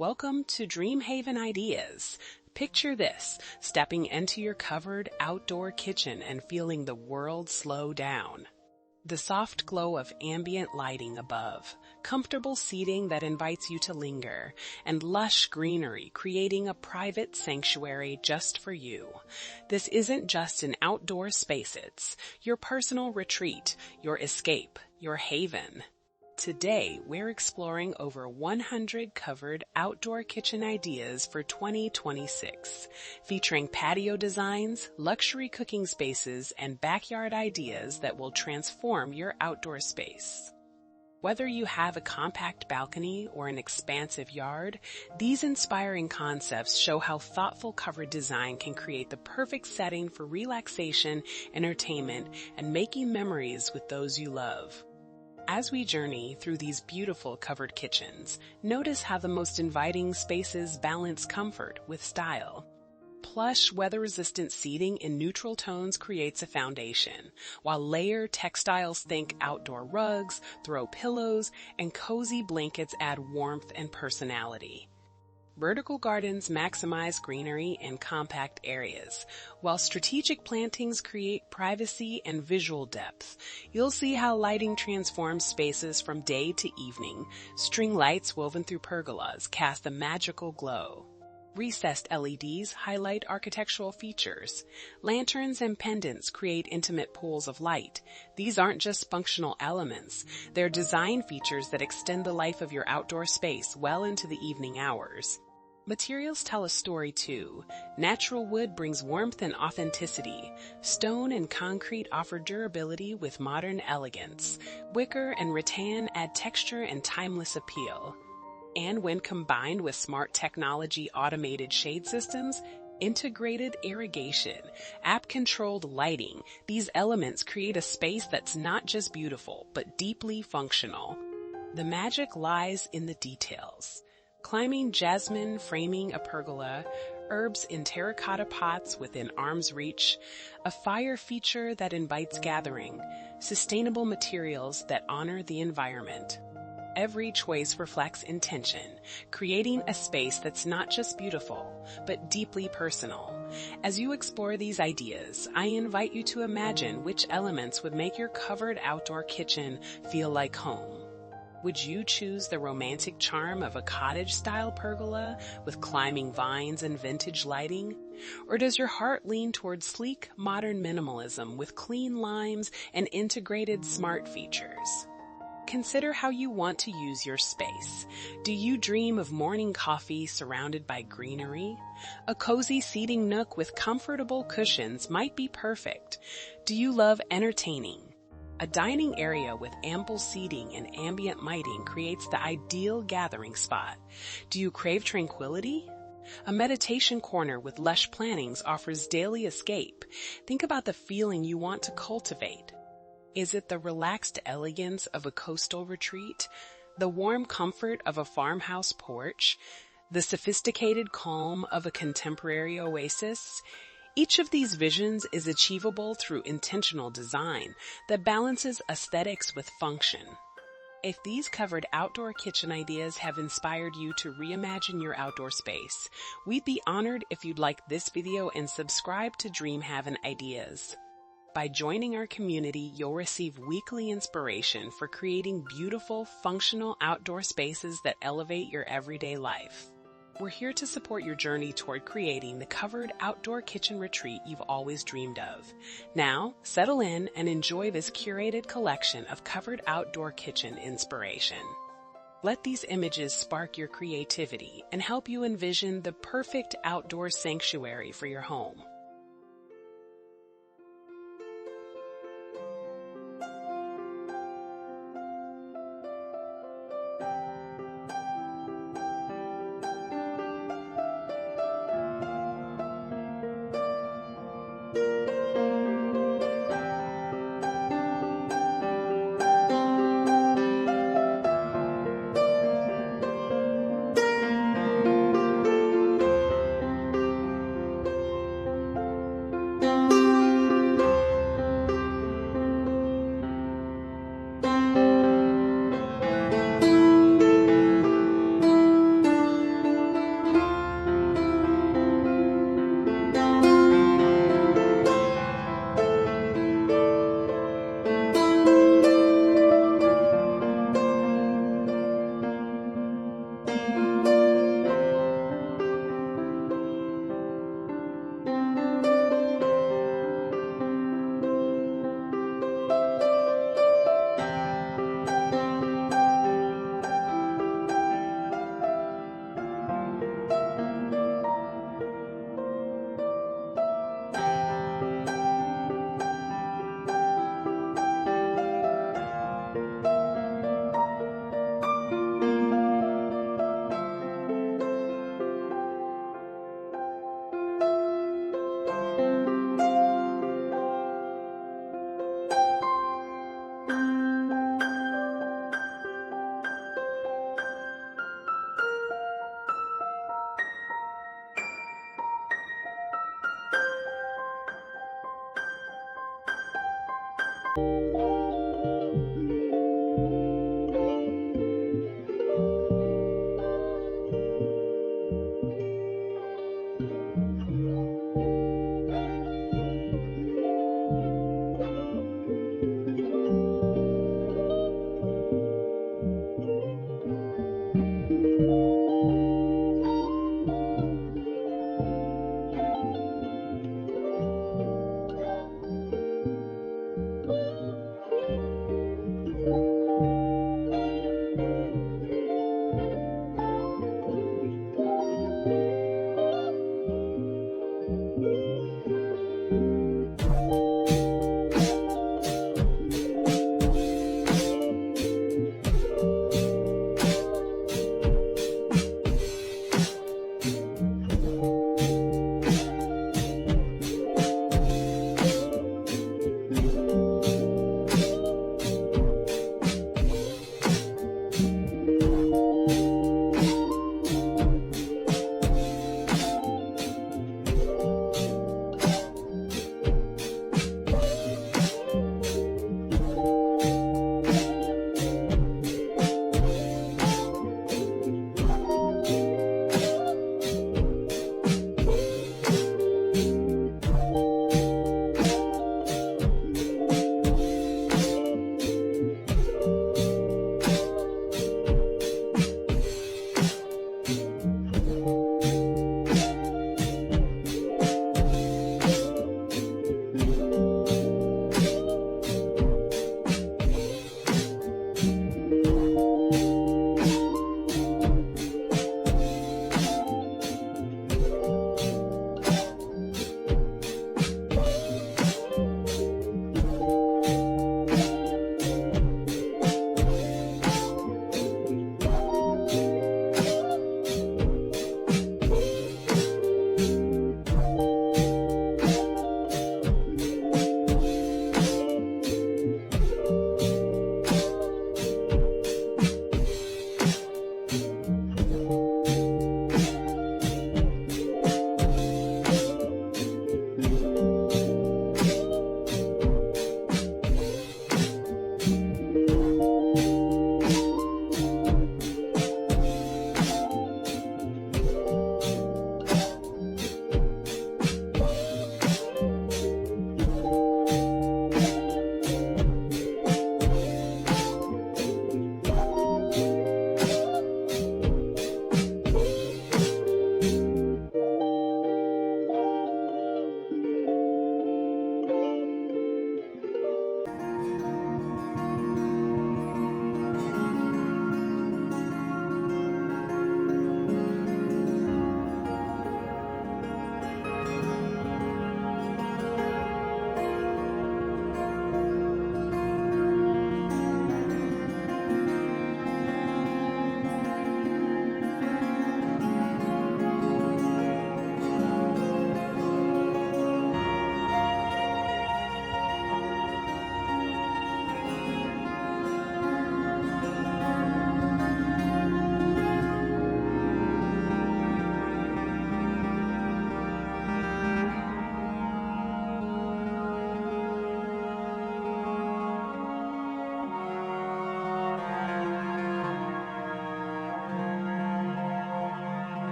Welcome to DreamHaven Ideas. Picture this, stepping into your covered outdoor kitchen and feeling the world slow down. The soft glow of ambient lighting above, comfortable seating that invites you to linger, and lush greenery creating a private sanctuary just for you. This isn't just an outdoor space, it's your personal retreat, your escape, your haven. Today, we're exploring over 100 covered outdoor kitchen ideas for 2026, featuring patio designs, luxury cooking spaces, and backyard ideas that will transform your outdoor space. Whether you have a compact balcony or an expansive yard, these inspiring concepts show how thoughtful covered design can create the perfect setting for relaxation, entertainment, and making memories with those you love. As we journey through these beautiful covered kitchens, notice how the most inviting spaces balance comfort with style. Plush, weather-resistant seating in neutral tones creates a foundation, while layered textiles think outdoor rugs, throw pillows, and cozy blankets add warmth and personality. Vertical gardens maximize greenery in compact areas, while strategic plantings create privacy and visual depth. You'll see how lighting transforms spaces from day to evening. String lights woven through pergolas cast a magical glow. Recessed LEDs highlight architectural features. Lanterns and pendants create intimate pools of light. These aren't just functional elements. They're design features that extend the life of your outdoor space well into the evening hours. Materials tell a story too. Natural wood brings warmth and authenticity. Stone and concrete offer durability with modern elegance. Wicker and rattan add texture and timeless appeal. And when combined with smart technology automated shade systems, integrated irrigation, app-controlled lighting, these elements create a space that's not just beautiful, but deeply functional. The magic lies in the details. Climbing jasmine framing a pergola, herbs in terracotta pots within arm's reach, a fire feature that invites gathering, sustainable materials that honor the environment. Every choice reflects intention, creating a space that's not just beautiful, but deeply personal. As you explore these ideas, I invite you to imagine which elements would make your covered outdoor kitchen feel like home. Would you choose the romantic charm of a cottage-style pergola with climbing vines and vintage lighting? Or does your heart lean towards sleek, modern minimalism with clean limes and integrated smart features? Consider how you want to use your space. Do you dream of morning coffee surrounded by greenery? A cozy seating nook with comfortable cushions might be perfect. Do you love entertaining? A dining area with ample seating and ambient lighting creates the ideal gathering spot. Do you crave tranquility? A meditation corner with lush plantings offers daily escape. Think about the feeling you want to cultivate. Is it the relaxed elegance of a coastal retreat? The warm comfort of a farmhouse porch? The sophisticated calm of a contemporary oasis? Each of these visions is achievable through intentional design that balances aesthetics with function. If these covered outdoor kitchen ideas have inspired you to reimagine your outdoor space, we'd be honored if you'd like this video and subscribe to DreamHaven Ideas. By joining our community, you'll receive weekly inspiration for creating beautiful, functional outdoor spaces that elevate your everyday life. We're here to support your journey toward creating the covered outdoor kitchen retreat you've always dreamed of. Now, settle in and enjoy this curated collection of covered outdoor kitchen inspiration. Let these images spark your creativity and help you envision the perfect outdoor sanctuary for your home.